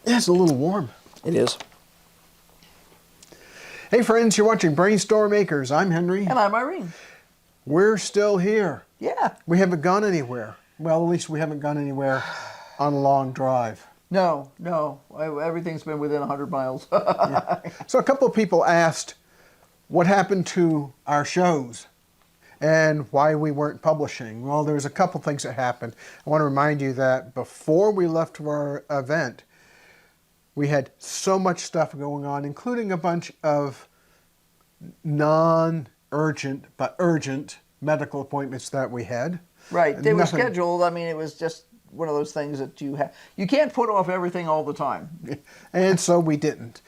Yeah, it's a little warm. It is. Hey friends, you're watching BrainStormAcres. I'm Henry. And I'm Irene. We're still here. Yeah. We haven't gone anywhere. Well, at least we haven't gone anywhere on a long drive. No. Everything's been within 100 miles. Yeah. So a couple of people asked what happened to our shows and why we weren't publishing. Well, there's a couple things that happened. I want to remind you that before we left for our event, we had so much stuff going on, including a bunch of non-urgent but urgent medical appointments that we had. Right. They were scheduled. I mean, it was just one of those things that you can't put off everything all the time. And so we didn't.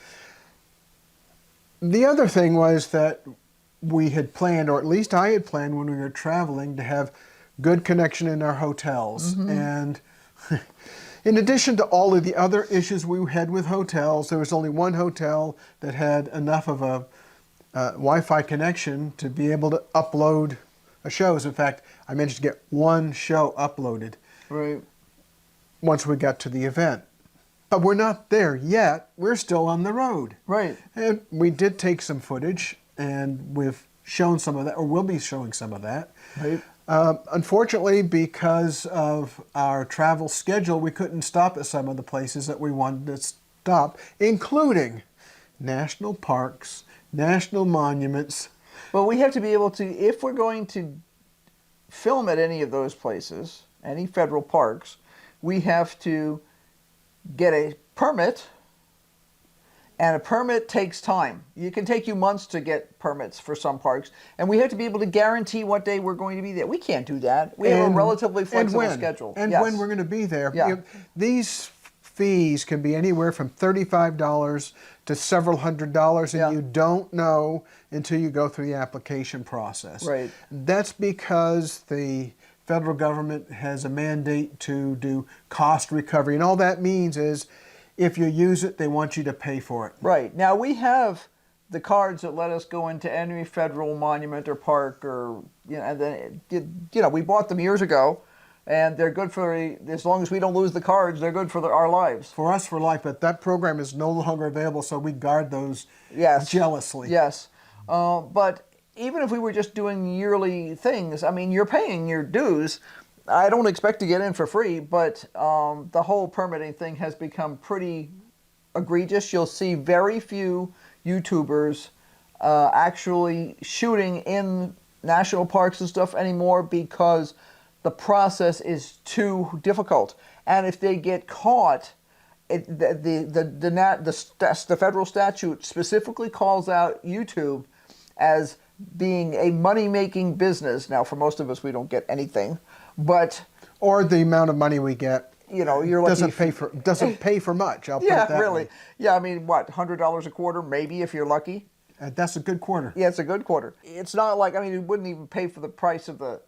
The other thing was that we had planned, or at least I had planned when we were traveling, to have good connection in our hotels. Mm-hmm. And in addition to all of the other issues we had with hotels, there was only one hotel that had enough of a Wi-Fi connection to be able to upload shows. In fact, I managed to get one show uploaded. Right. Once we got to the event. But we're not there yet. We're still on the road. Right. And we did take some footage, and we've shown some of that, or we'll be showing some of that. Right. Unfortunately, because of our travel schedule, we couldn't stop at some of the places that we wanted to stop, including national parks, national monuments. Well, we have to be able to, if we're going to film at any of those places, any federal parks, we have to get a permit, and a permit takes time. It can take you months to get permits for some parks, and we have to be able to guarantee what day we're going to be there. We can't do that. We have a relatively flexible schedule. And when we're going to be there. Yeah. These fees can be anywhere from $35 to several $100s, and you don't know until you go through the application process. Right. That's because the federal government has a mandate to do cost recovery, and all that means is if you use it, they want you to pay for it. Right. Now, we have the cards that let us go into any federal monument or park, or and then we bought them years ago, and they're good for, as long as we don't lose the cards, they're good for our lives. For us, for life, but that program is no longer available, so we guard those jealously. Yes. But even if we were just doing yearly things, I mean, you're paying your dues. I don't expect to get in for free, but the whole permitting thing has become pretty egregious. You'll see very few YouTubers actually shooting in national parks and stuff anymore because the process is too difficult. And if they get caught, the federal statute specifically calls out YouTube as being a money-making business. Now, for most of us, we don't get anything, but or the amount of money we get, you're lucky doesn't pay for much. I'll put it that way. Yeah, I mean, what, $100 a quarter, maybe, if you're lucky. That's a good quarter. Yeah, it's a good quarter. It's not like, I mean, it wouldn't even pay for the price of the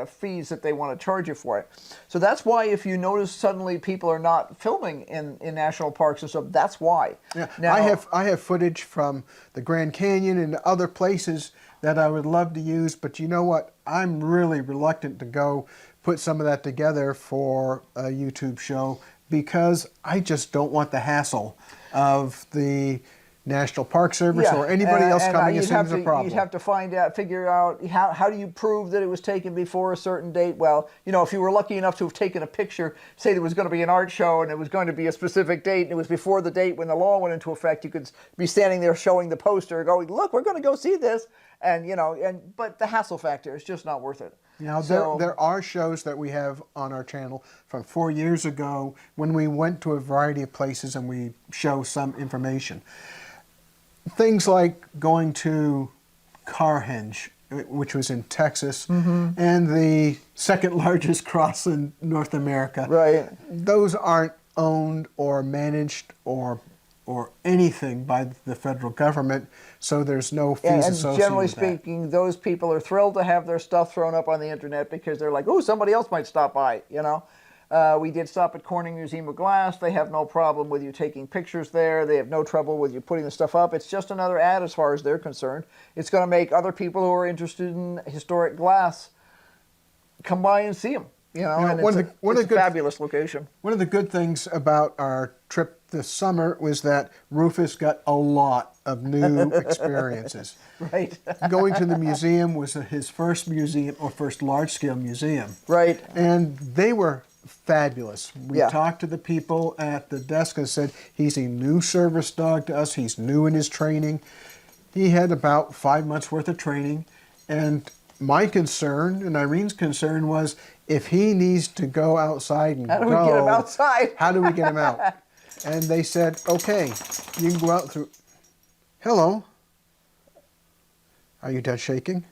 fees that they want to charge you for it. So that's why, if you notice suddenly people are not filming in national parks and stuff, that's why. Yeah. Now, I have footage from the Grand Canyon and other places that I would love to use, but you know what? I'm really reluctant to go put some of that together for a YouTube show because I just don't want the hassle of the National Park Service or anybody else coming and seeing a problem. You'd have to figure out how do you prove that it was taken before a certain date. Well, if you were lucky enough to have taken a picture, say there was going to be an art show and it was going to be a specific date and it was before the date when the law went into effect, you could be standing there showing the poster going, look, we're going to go see this. But the hassle factor is just not worth it. Now, there are shows that we have on our channel from 4 years ago when we went to a variety of places and we show some information. Things like going to Carhenge, which was in Texas, and the second largest cross in North America. Right. Those aren't owned or managed or anything by the federal government, so there's no fees associated with that. And generally speaking, those people are thrilled to have their stuff thrown up on the internet because they're like, oh, somebody else might stop by, We did stop at Corning Museum of Glass. They have no problem with you taking pictures there. They have no trouble with you putting the stuff up. It's just another ad as far as they're concerned. It's going to make other people who are interested in historic glass come by and see them. You know, You know, and one it's, of the- one of it's the a good- fabulous location. One of the good things about our trip this summer was that Rufus got a lot of new experiences. Right. Going to the museum was his first museum, or first large-scale museum. Right. And they were fabulous. We Yeah. talked to the people at the desk and said, he's a new service dog to us. He's new in his training. He had about 5 months worth of training. And my concern and Irene's concern was, if he needs to go outside and How do we get him go, outside? how do we get him out? And they said, okay, you can go out through. Hello. Are you done shaking?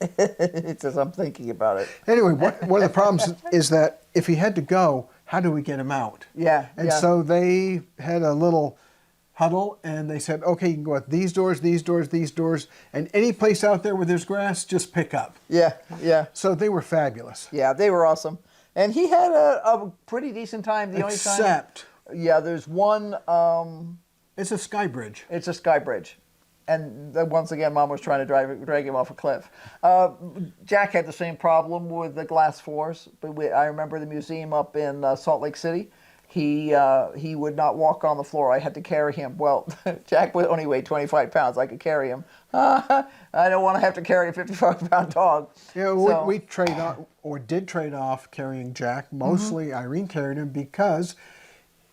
It says, I'm thinking about it. Anyway, one of the problems is that if he had to go, how do we get him out? Yeah. And yeah. so they had a little huddle, and they said, okay, you can go out these doors, these doors, these doors, and any place out there where there's grass, just pick up. Yeah. Yeah. So they were fabulous. Yeah. They were awesome. And he had a pretty decent time. The only time. Except, Yeah, there's one. it's a sky bridge. It's a sky bridge, and once again, Mom was trying to drag him off a cliff. Jack had the same problem with the glass floors. But I remember the museum up in Salt Lake City. He would not walk on the floor. I had to carry him. Well, Jack would only weigh 25 pounds. I could carry him. I don't want to have to carry a 55-pound dog. Yeah, So- we trade off, or did trade off carrying Jack. Mostly Irene carried him because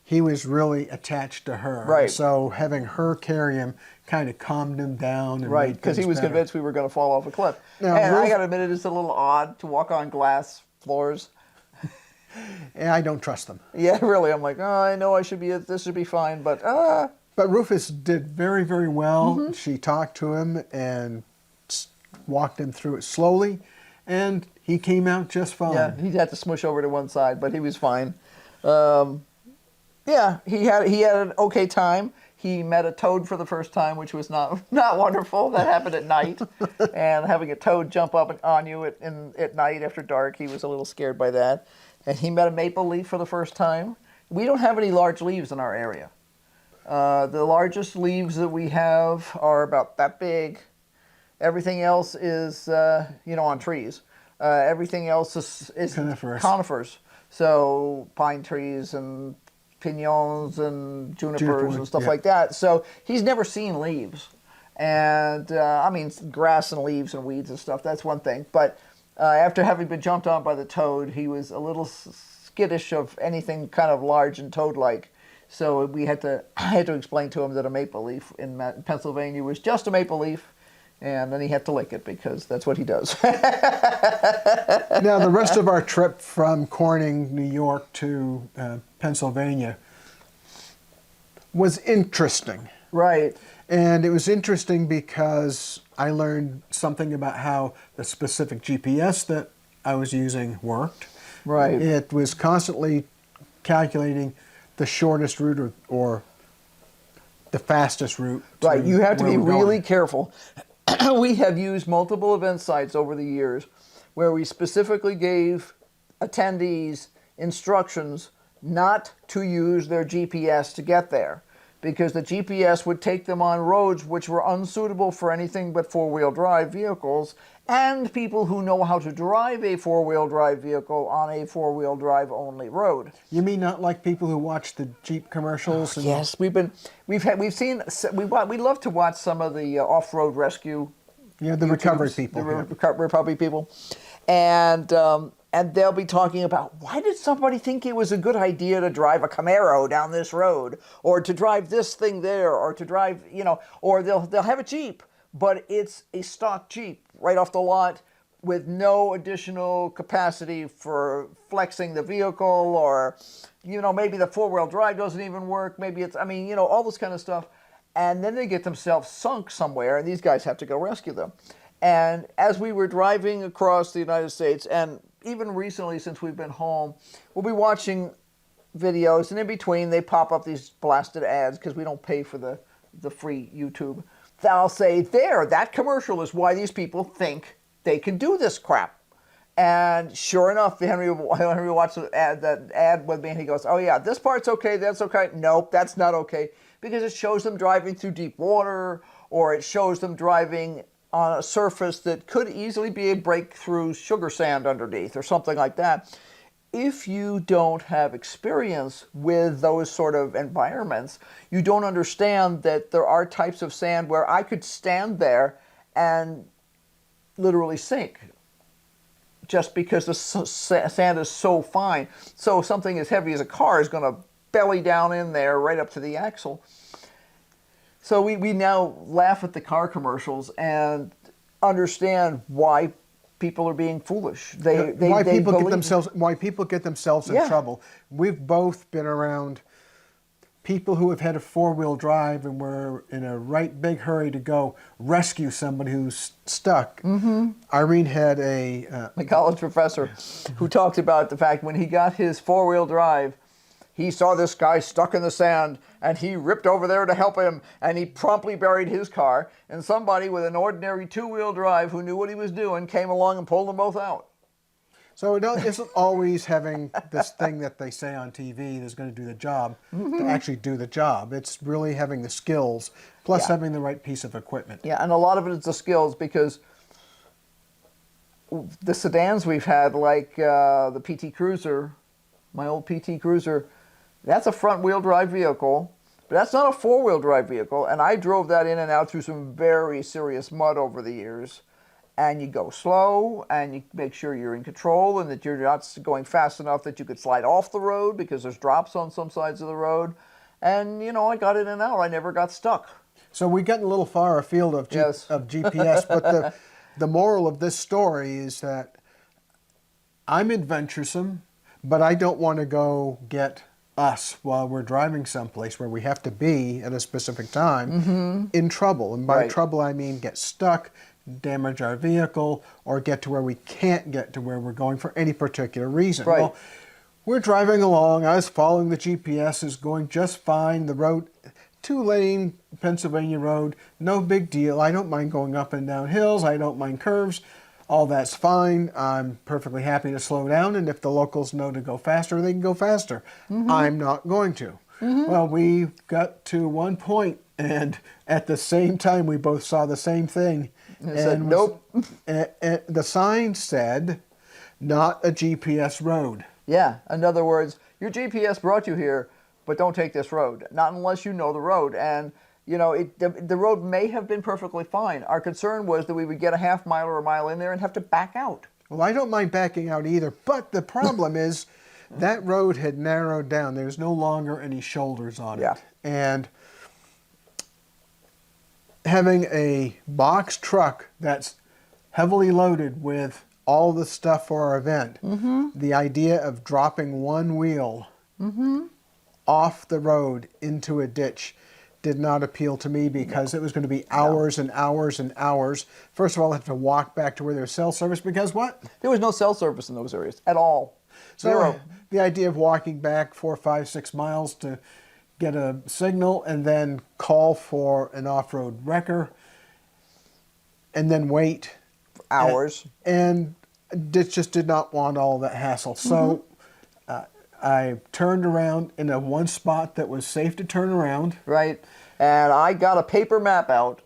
he was really attached to her. Right. So having her carry him kind of calmed him down. And Right, made because he things was better. convinced we were going to fall off a cliff. Now, and I Ruth- got to admit, it is a little odd to walk on glass floors. And I don't trust them. Yeah, really. I'm like, oh, I know I should be. This should be fine, but But Rufus did very, very well. Mm-hmm. She talked to him and walked him through it slowly, and he came out just fine. yeah, he had to smush over to one side, but he was fine. Yeah, he had an okay time. He met a toad for the first time, which was not wonderful. That happened at night, and having a toad jump up on you at night after dark, he was a little scared by that. And he met a maple leaf for the first time. We don't have any large leaves in our area. The largest leaves that we have are about that big. Everything else is, on trees. Everything else is Conifers. So pine trees and piñons and junipers and stuff yeah. like that. So he's never seen leaves. And, grass and leaves and weeds and stuff, that's one thing. But after having been jumped on by the toad, he was a little skittish of anything kind of large and toad-like. So I had to explain to him that a maple leaf in Pennsylvania was just a maple leaf, and then he had to lick it because that's what he does. Now, the rest of our trip from Corning, New York to Pennsylvania was interesting. Right. And it was interesting because I learned something about how the specific GPS that I was using worked. Right. It was constantly calculating the shortest route or the fastest route. Right, you have to where be we're really going. careful. We have used multiple event sites over the years where we specifically gave attendees instructions not to use their GPS to get there, because the GPS would take them on roads which were unsuitable for anything but four-wheel drive vehicles, and people who know how to drive a four-wheel drive vehicle on a four-wheel drive only road. You mean not like people who watch the Jeep commercials? And Yes, we love to watch some of the off-road rescue. Yeah, the YouTubes, recovery people. the yeah. recovery people, and they'll be talking about, why did somebody think it was a good idea to drive a Camaro down this road, or to drive this thing there, or to drive, or they'll have a Jeep, but it's a stock Jeep right off the lot with no additional capacity for flexing the vehicle, or maybe the four-wheel drive doesn't even work. Maybe it's all this kind of stuff. And then they get themselves sunk somewhere, and these guys have to go rescue them. And as we were driving across the United States, and even recently since we've been home, we'll be watching videos, and in between they pop up these blasted ads because we don't pay for the free YouTube. They'll say, that commercial is why these people think they can do this crap. And sure enough, Henry watched that ad with me, and he goes, oh yeah, this part's okay, that's okay. Nope, that's not okay. Because it shows them driving through deep water, or it shows them driving on a surface that could easily be a breakthrough sugar sand underneath or something like that. If you don't have experience with those sort of environments, you don't understand that there are types of sand where I could stand there and literally sink just because the sand is so fine. So something as heavy as a car is going to belly down in there right up to the axle. So we now laugh at the car commercials and understand why people are being foolish. Why people get themselves in Yeah. trouble. We've both been around people who have had a four-wheel drive and were in a right big hurry to go rescue somebody who's stuck. Irene had a college professor who talked about the fact when he got his four-wheel drive, he saw this guy stuck in the sand, and he ripped over there to help him, and he promptly buried his car, and somebody with an ordinary two-wheel drive who knew what he was doing came along and pulled them both out. So it isn't always having this thing that they say on TV that's going to do the job to actually do the job. It's really having the skills, plus having the right piece of equipment. Yeah, and a lot of it is the skills, because the sedans we've had, like the PT Cruiser, my old PT Cruiser, that's a front-wheel drive vehicle, but that's not a four-wheel drive vehicle, and I drove that in and out through some very serious mud over the years. And you go slow, and you make sure you're in control and that you're not going fast enough that you could slide off the road, because there's drops on some sides of the road. And, you know, I got in and out. I never got stuck. So we got a little far afield of GPS, but the moral of this story is that I'm adventuresome, but I don't want to go get us while we're driving someplace where we have to be at a specific time in trouble. And by trouble, I mean get stuck, damage our vehicle, or get to where we can't get to where we're going for any particular reason. Right. Well, we're driving along. I was following the GPS, is going just fine. The road, 2-lane Pennsylvania road, no big deal. I don't mind going up and down hills. I don't mind curves. All that's fine. I'm perfectly happy to slow down, and if the locals know to go faster, they can go faster. I'm not going to. Well, we got to one point, and at the same time, we both saw the same thing. And said, nope. The sign said, not a GPS road. Yeah, in other words, your GPS brought you here, but don't take this road. Not unless you know the road. And, you know, the road may have been perfectly fine. Our concern was that we would get a half mile or a mile in there and have to back out. Well, I don't mind backing out either, but the problem is that road had narrowed down. There's no longer any shoulders on it. And having a box truck that's heavily loaded with all the stuff for our event, the idea of dropping one wheel off the road into a ditch did not appeal to me, because it was going to be hours and hours and hours. First of all, I had to walk back to where there's cell service, because what? There was no cell service in those areas at all. So Zero. the idea of walking back 4, 5, 6 miles to get a signal and then call for an off-road wrecker and then wait Hours. and just did not want all that hassle. So I turned around in a one spot that was safe to turn around. Right. And I got a paper map out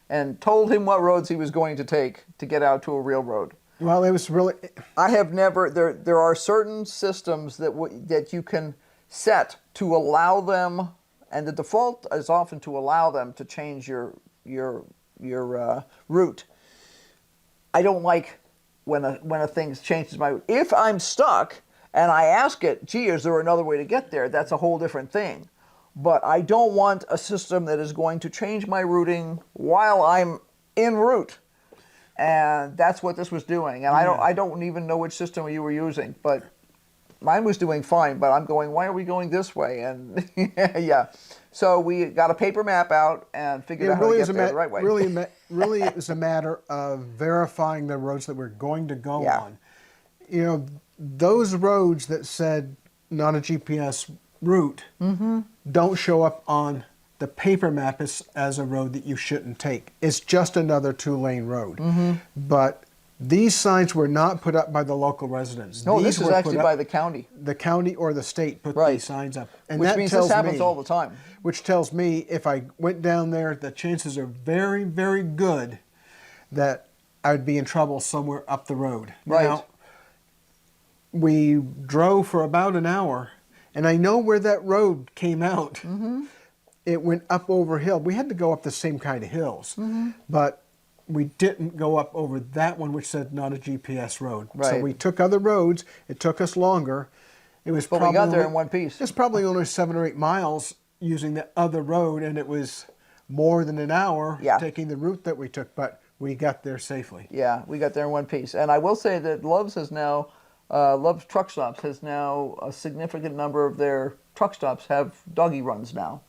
and told him what roads he was going to take to get out to a real road. Well, it was really... I have never... There are certain systems that you can set to allow them, and the default is often to allow them to change your route. I don't like when a thing changes my route. If I'm stuck and I ask it, gee, is there another way to get there? That's a whole different thing. But I don't want a system that is going to change my routing while I'm en route. And that's what this was doing. And I don't even know which system you were using, but mine was doing fine. But I'm going, why are we going this way? And yeah. So we got a paper map out and figured out how to get there the right way. Really, it was a matter of verifying the roads that we're going to go on. You know, those roads that said not a GPS route don't show up on the paper map as a road that you shouldn't take. It's just another 2-lane road. But These signs were not put up by the local residents. No, These this is were actually put by up, the county. the county or the state put Right. these signs up. And Which that means tells this happens me, all the time. which tells me if I went down there, the chances are very, very good that I'd be in trouble somewhere up the road. Right. Now, we drove for about an hour, and I know where that road came out. Mm-hmm. It went up over a hill. We had to go up the same kind of hills, Mm-hmm. but we didn't go up over that one, which said not a GPS road. So Right. we took other roads. It took us longer. It was But we probably got there only- in one piece. It's probably only 7 or 8 miles using the other road, and it was more than an hour Yeah. taking the route that we took, but we got there safely. Yeah, we got there in one piece. And I will say that Love's has now, Love's Truck Stops has now, a significant number of their truck stops have doggy runs now,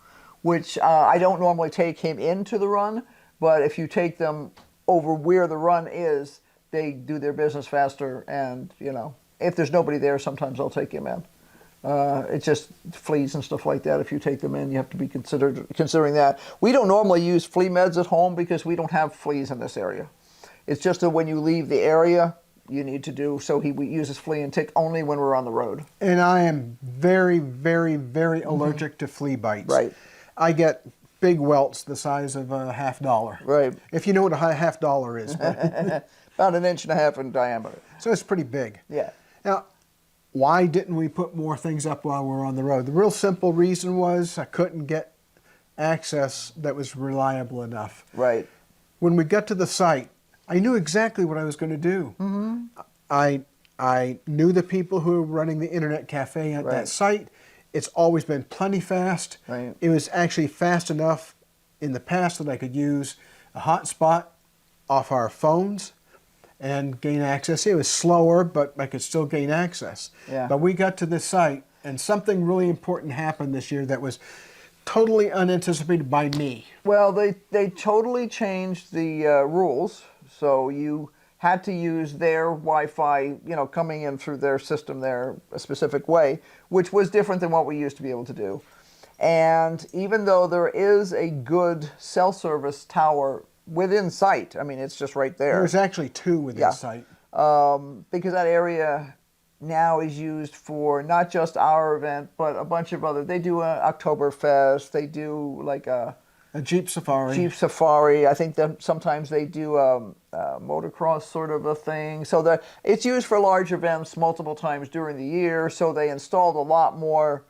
which I don't normally take him into the run, but if you take them over where the run is, they do their business faster. And, you know, if there's nobody there, sometimes I'll take him in. It's just fleas and stuff like that. If you take them in, you have to be considering that. We don't normally use flea meds at home because we don't have fleas in this area. It's just that when you leave the area, you need to do, so he uses flea and tick only when we're on the road. And I am very, very, very allergic to flea bites. Right. I get big welts the size of a $50. Right. If you know what a $50 is. But About 1.5 inches in diameter. so it's pretty big. Yeah. Now, why didn't we put more things up while we were on the road? The real simple reason was I couldn't get access that was reliable enough. Right. When we got to the site, I knew exactly what I was going to do. Mm-hmm. I knew the people who were running the internet cafe at Right. that site. It's always been plenty fast. Right. It was actually fast enough in the past that I could use a hotspot off our phones and gain access. It was slower, but I could still gain access. Yeah. But we got to this site, and something really important happened this year that was totally unanticipated by me. Well, they totally changed the rules, so you had to use their Wi-Fi, you know, coming in through their system there a specific way, which was different than what we used to be able to do. And even though there is a good cell service tower within sight, I mean, it's just right there. There's actually 2 within Yeah. sight. Because that area now is used for not just our event, but a bunch of other. They do a Oktoberfest. They do like a A Jeep Safari. Jeep Safari. I think that sometimes they do a motocross sort of a thing. So that it's used for large events multiple times during the year. So they installed a lot more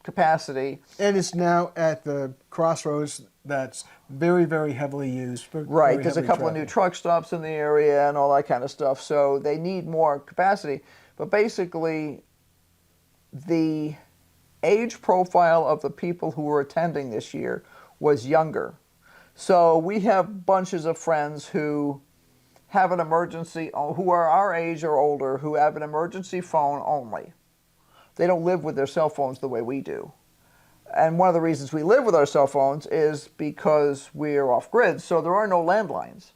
capacity. And it's now at the crossroads that's very, very heavily used. Right, there's a couple of new truck stops in the area and all that kind of stuff, so they need more capacity. But basically, the age profile of the people who were attending this year was younger. So we have bunches of friends who have an emergency, who are our age or older, who have an emergency phone only. They don't live with their cell phones the way we do. And one of the reasons we live with our cell phones is because we're off grid, so there are no landlines.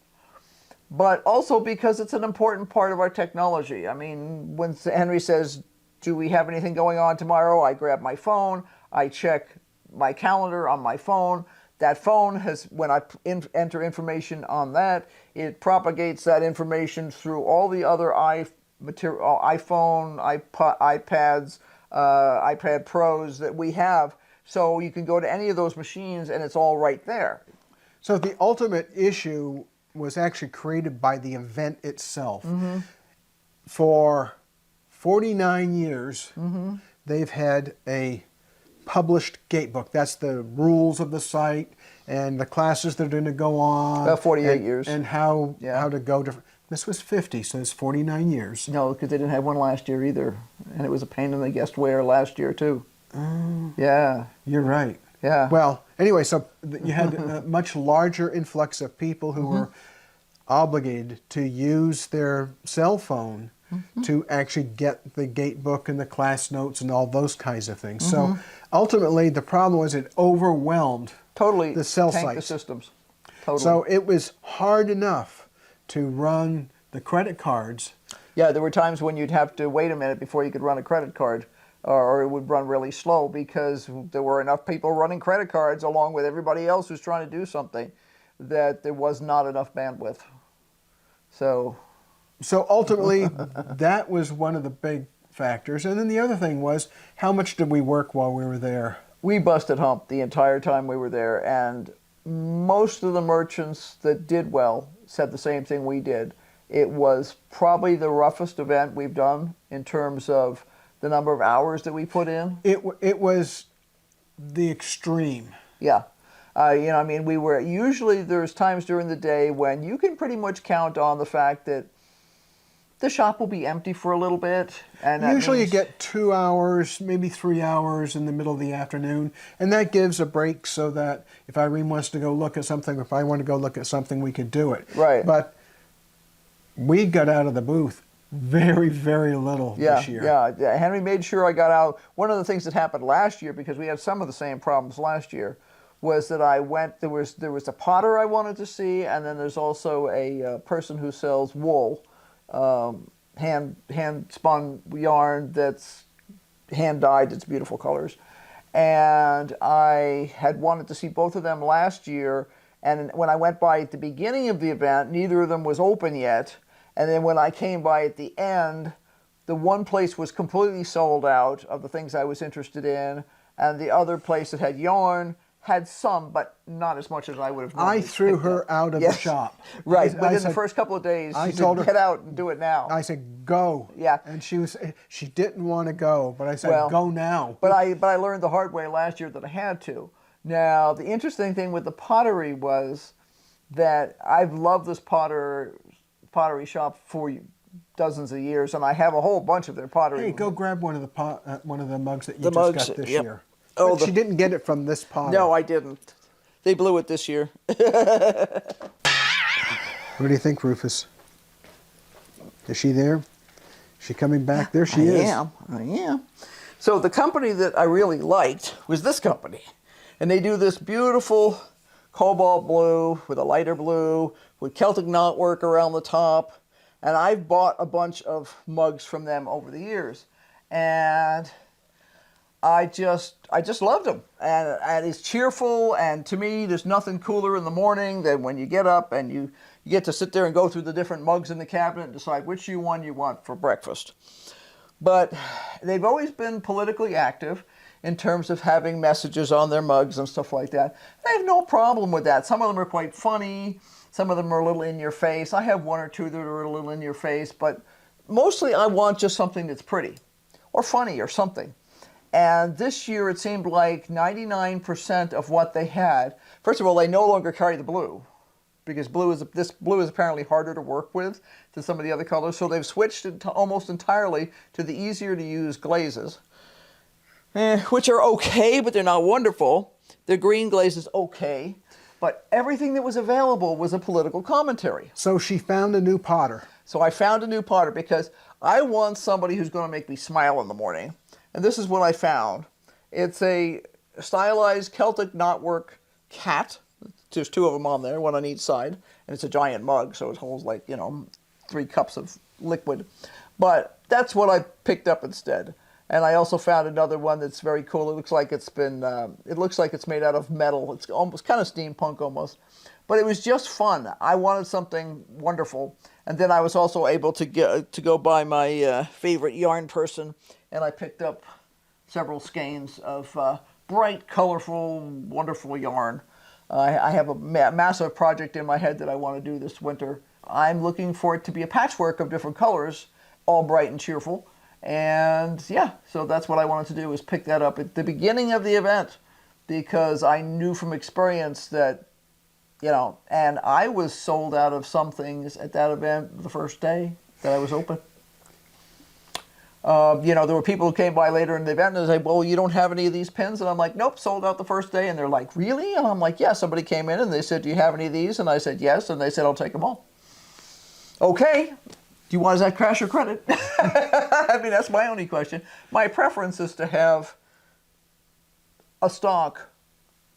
But also because it's an important part of our technology. I mean, when Henry says, do we have anything going on tomorrow? I grab my phone, I check my calendar on my phone. That phone has, when I enter information on that, it propagates that information through all the other iPhone, iPads, iPad Pros that we have. So you can go to any of those machines and it's all right there. So the ultimate issue was actually created by the event itself. Mm-hmm. For 49 years, Mm-hmm. they've had a published gatebook. That's the rules of the site and the classes they're going to go on. About 48 and, years. And how Yeah. to go to... This was 50, so it's 49 years. No, because they didn't have one last year either. And it was a pain in the guest wear last year too. Yeah. You're right. Yeah. Well, anyway, so you had a much larger influx of people who were obligated to use their cell phone to actually get the gate book and the class notes and all those kinds of things. So ultimately, the problem was it overwhelmed Totally the cell tanked the sites. systems. Totally. So it was hard enough to run the credit cards. Yeah, there were times when you'd have to wait a minute before you could run a credit card, or it would run really slow because there were enough people running credit cards along with everybody else who's trying to do something that there was not enough bandwidth. So, So ultimately, that was one of the big factors. And then the other thing was, how much did we work while we were there? We busted hump the entire time we were there, and most of the merchants that did well said the same thing we did. It was probably the roughest event we've done in terms of the number of hours that we put in. It was the extreme. Yeah. I mean, we were usually, there's times during the day when you can pretty much count on the fact that the shop will be empty for a little bit. And Usually you get 2 hours, maybe 3 hours in the middle of the afternoon, and that gives a break so that if Irene wants to go look at something, or if I want to go look at something, we could do it. Right. But we got out of the booth very, very little this year. Yeah, Henry made sure I got out. One of the things that happened last year, because we had some of the same problems last year, was that I went, there was a potter I wanted to see, and then there's also a person who sells wool, hand spun yarn that's hand dyed, it's beautiful colors. And I had wanted to see both of them last year, and when I went by at the beginning of the event, neither of them was open yet. And then when I came by at the end, the one place was completely sold out of the things I was interested in, and the other place that had yarn had some, but not as much as I would have normally I threw her up. out of Yes. the shop. Right, I within said, the first couple of days, I she told said, her- get out and do it now. I said, go. Yeah. And she didn't want to go, but I said, Well, go now. But I learned the hard way last year that I had to. Now, the interesting thing with the pottery was that I've loved this pottery shop for dozens of years, and I have a whole bunch of their pottery. Hey, go grab one of the mugs that you The just mugs, got this yep. year. Oh, But she didn't get it from this potter. No, I didn't. They blew it this year. What do you think, Rufus? Is she there? Is she coming back? There she is. I am. So the company that I really liked was this company. And they do this beautiful cobalt blue with a lighter blue with Celtic knotwork around the top. And I've bought a bunch of mugs from them over the years. And I just loved them. And it's cheerful, and to me, there's nothing cooler in the morning than when you get up and you get to sit there and go through the different mugs in the cabinet and decide which one you want for breakfast. But they've always been politically active in terms of having messages on their mugs and stuff like that. I have no problem with that. Some of them are quite funny. Some of them are a little in your face. I have one or two that are a little in your face, but mostly I want just something that's pretty or funny or something. And this year it seemed like 99% of what they had, first of all, they no longer carry the blue, because this blue is apparently harder to work with than some of the other colors. So they've switched it to almost entirely to the easier to use glazes, which are okay, but they're not wonderful. The green glaze is okay, but everything that was available was a political commentary. So she found a new potter. So I found a new potter because I want somebody who's going to make me smile in the morning. And this is what I found. It's a stylized Celtic knotwork cat. There's two of them on there, one on each side. And it's a giant mug, so it holds 3 cups of liquid. But that's what I picked up instead. And I also found another one that's very cool. It looks like it's made out of metal. It's almost kind of steampunk almost. But it was just fun. I wanted something wonderful. And then I was also able to go by my favorite yarn person, and I picked up several skeins of bright, colorful, wonderful yarn. I have a massive project in my head that I want to do this winter. I'm looking for it to be a patchwork of different colors, all bright and cheerful. And yeah, so that's what I wanted to do, is pick that up at the beginning of the event, because I knew from experience that, and I was sold out of some things at that event the first day that I was open. There were people who came by later in the event and they said, well, you don't have any of these pins? And I'm like, nope, sold out the first day. And they're like, really? And I'm like, yeah, somebody came in and they said, do you have any of these? And I said, yes. And they said, I'll take them all. Okay. Do you want that cash or credit? I mean, that's my only question. My preference is to have a stock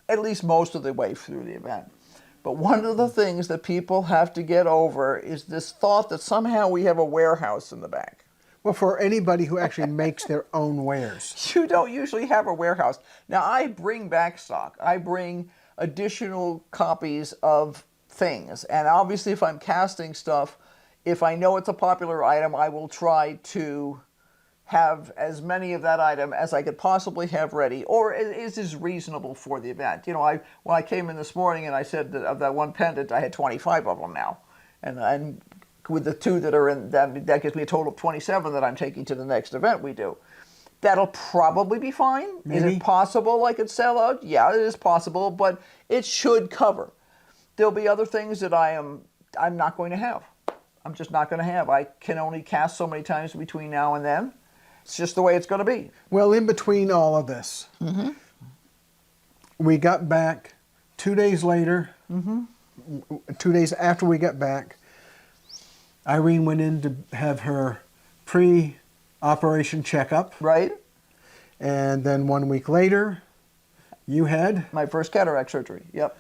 at least most of the way through the event. But one of the things that people have to get over is this thought that somehow we have a warehouse in the back. Well, for anybody who actually makes their own wares. You don't usually have a warehouse. Now, I bring back stock. I bring additional copies of things. And obviously, if I'm casting stuff, If I know it's a popular item, I will try to have as many of that item as I could possibly have ready, or is reasonable for the event. You know, when I came in this morning and I said that of that one pendant, I had 25 of them now, and with the 2 that are in, that gives me a total of 27 that I'm taking to the next event we do. That'll probably be fine. Maybe. Is it possible I could sell out? Yeah, it is possible, but it should cover. There'll be other things that I'm not going to have. I'm just not going to have. I can only cast so many times between now and then. It's just the way it's going to be. Well, in between all of this, we got back 2 days later. 2 days after we got back, Irene went in to have her pre-operation checkup. Right? And then 1 week later, you had? My first cataract surgery. Yep.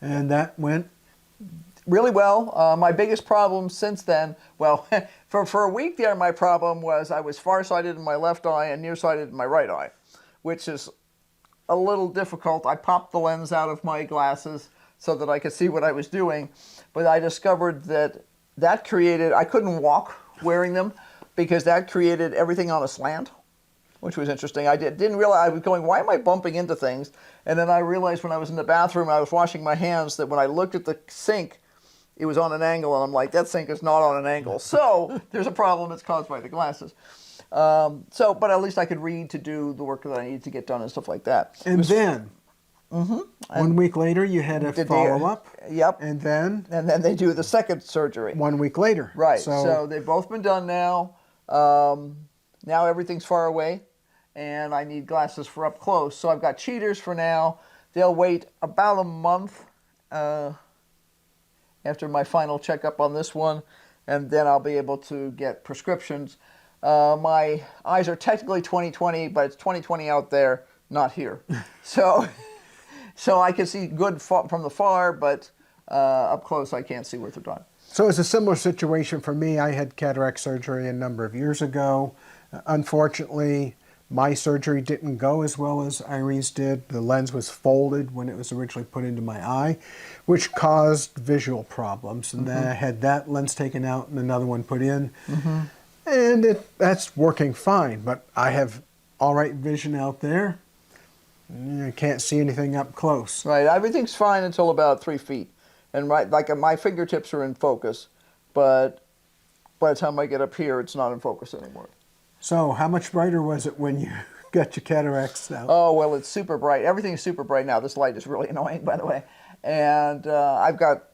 And that went? Really well. My biggest problem since then, well, for a week there, my problem was I was farsighted in my left eye and nearsighted in my right eye, which is a little difficult. I popped the lens out of my glasses so that I could see what I was doing, but I discovered that created, I couldn't walk wearing them because that created everything on a slant, which was interesting. I didn't realize, I was going, why am I bumping into things? And then I realized when I was in the bathroom, I was washing my hands, that when I looked at the sink, it was on an angle, and I'm like, that sink is not on an angle. So there's a problem that's caused by the glasses. But at least I could read to do the work that I needed to get done and stuff like that. And then, 1 week later, you had a follow-up. Yep. And then they do the second surgery. 1 week later. Right. So they've both been done now. Now everything's far away, and I need glasses for up close. So I've got cheaters for now. They'll wait about a month after my final checkup on this one, and then I'll be able to get prescriptions. My eyes are technically 20/20, but it's 20/20 out there, not here. So I can see good from the far, but up close I can't see worth a darn. So it's a similar situation for me. I had cataract surgery a number of years ago. Unfortunately, my surgery didn't go as well as Irene's did. The lens was folded when it was originally put into my eye, which caused visual problems. And then I had that lens taken out and another one put in. And that's working fine, but I have all right vision out there. I can't see anything up close. Right, everything's fine until about 3 feet. And like my fingertips are in focus, but by the time I get up here, it's not in focus anymore. So how much brighter was it when you got your cataracts out? Oh, well, it's super bright. Everything's super bright now. This light is really annoying, by the way. And I've got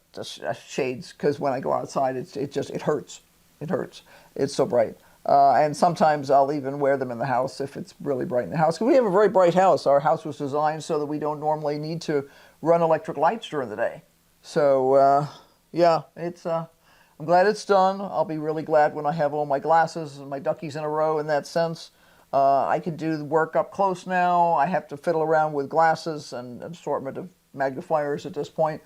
shades because when I go outside, it hurts. It hurts. It's so bright. And sometimes I'll even wear them in the house if it's really bright in the house. Because we have a very bright house. Our house was designed so that we don't normally need to run electric lights during the day. So, yeah, I'm glad it's done. I'll be really glad when I have all my glasses and my duckies in a row in that sense. I can do the work up close now. I have to fiddle around with glasses and an assortment of magnifiers at this point.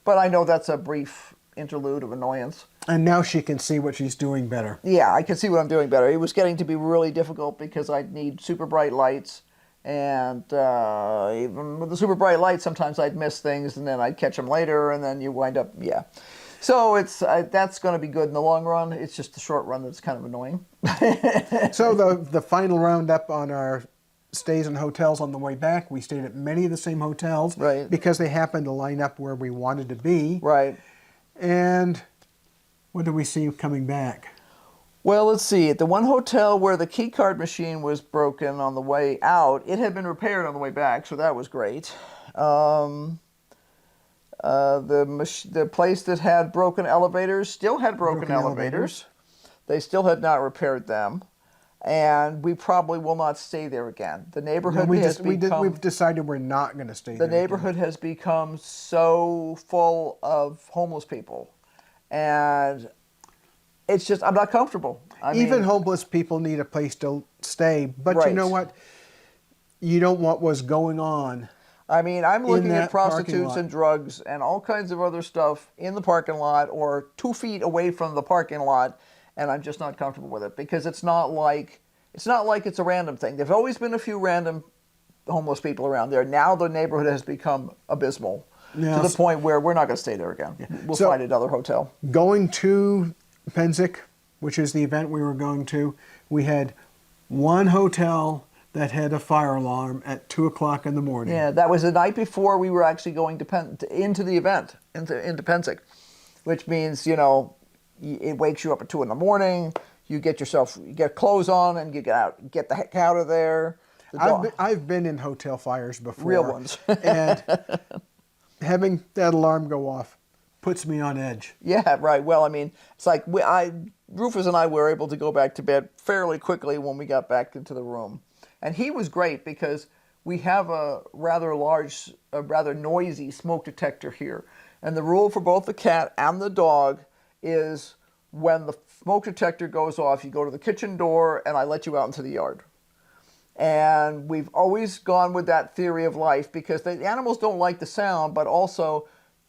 But I know that's a brief interlude of annoyance. And now she can see what she's doing better. Yeah, I can see what I'm doing better. It was getting to be really difficult because I'd need super bright lights. And even with the super bright lights, sometimes I'd miss things and then I'd catch them later and then you wind up, yeah. So that's going to be good in the long run. It's just the short run that's kind of annoying. So the final roundup on our stays in hotels on the way back, we stayed at many of the same hotels. Right. Because they happened to line up where we wanted to be. Right. And what do we see coming back? Well, let's see. At the one hotel where the key card machine was broken on the way out, it had been repaired on the way back, so that was great. The place that had broken elevators still had broken elevators. They still had not repaired them. And we probably will not stay there again. The neighborhood we've decided we're not going to stay there. The neighborhood has become so full of homeless people. And it's just, I'm not comfortable. Even homeless people need a place to stay. But right. You know what? You don't want what's going on. I mean, I'm looking at prostitutes and drugs and all kinds of other stuff in the parking lot or 2 feet away from the parking lot, and I'm just not comfortable with it because it's not like it's a random thing. There've always been a few random homeless people around there. Now the neighborhood has become abysmal to the point where we're not going to stay there again. Yeah. We'll find another hotel. Going to Penzic, which is the event we were going to, we had one hotel that had a fire alarm at 2 o'clock in the morning. Yeah, that was the night before we were actually going to into the event, into Penzic, which means, you know, it wakes you up at 2 in the morning, you get clothes on and you get the heck out of there. I've been in hotel fires before. Real ones. And having that alarm go off puts me on edge. Yeah, right. Well, I mean, it's like Rufus and I were able to go back to bed fairly quickly when we got back into the room. And he was great because we have a rather noisy smoke detector here. And the rule for both the cat and the dog is when the smoke detector goes off, you go to the kitchen door and I let you out into the yard. And we've always gone with that theory of life because the animals don't like the sound, but also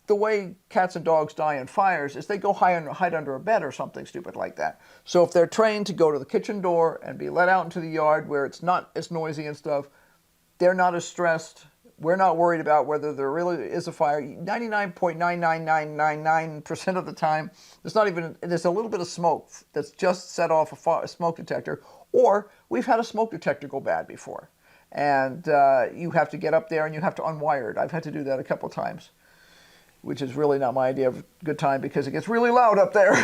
the way cats and dogs die in fires is they go hide under a bed or something stupid like that. So if they're trained to go to the kitchen door and be let out into the yard where it's not as noisy and stuff, they're not as stressed. We're not worried about whether there really is a fire. 99.99999% of the time, there's a little bit of smoke that's just set off a smoke detector, or we've had a smoke detector go bad before. And you have to get up there and you have to unwire it. I've had to do that a couple of times, which is really not my idea of a good time because it gets really loud up there.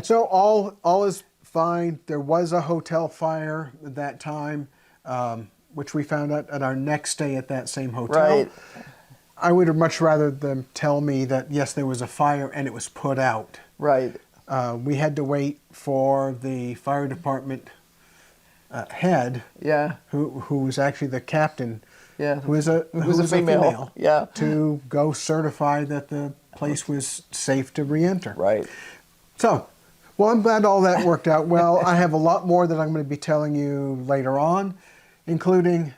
So all is fine. There was a hotel fire at that time, which we found out at our next stay at that same hotel. Right. I would have much rather them tell me that, yes, there was a fire and it was put out. Right. We had to wait for the fire department head, Yeah. who was actually the captain, Yeah. who was a female, Yeah. to go certify that the place was safe to re-enter. Right. So, well, I'm glad all that worked out well. I have a lot more that I'm going to be telling you later on, including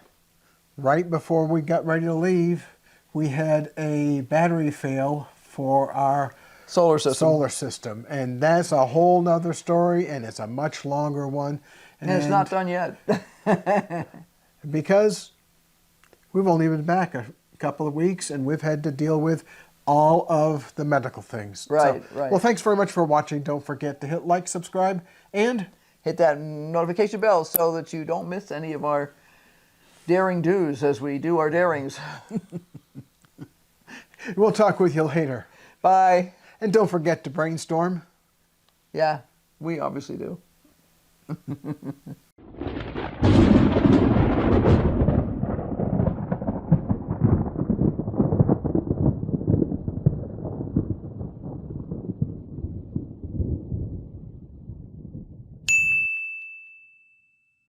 right before we got ready to leave, we had a battery fail for our Solar system. And that's a whole nother story, and it's a much longer one. And it's not done yet. Because we've only been back a couple of weeks, and we've had to deal with all of the medical things. Right, So, right. Well, thanks very much for watching. Don't forget to hit like, subscribe, and Hit that notification bell so that you don't miss any of our daring do's as we do our darings. we'll talk with you later. Bye. And don't forget to brainstorm. Yeah, we obviously do.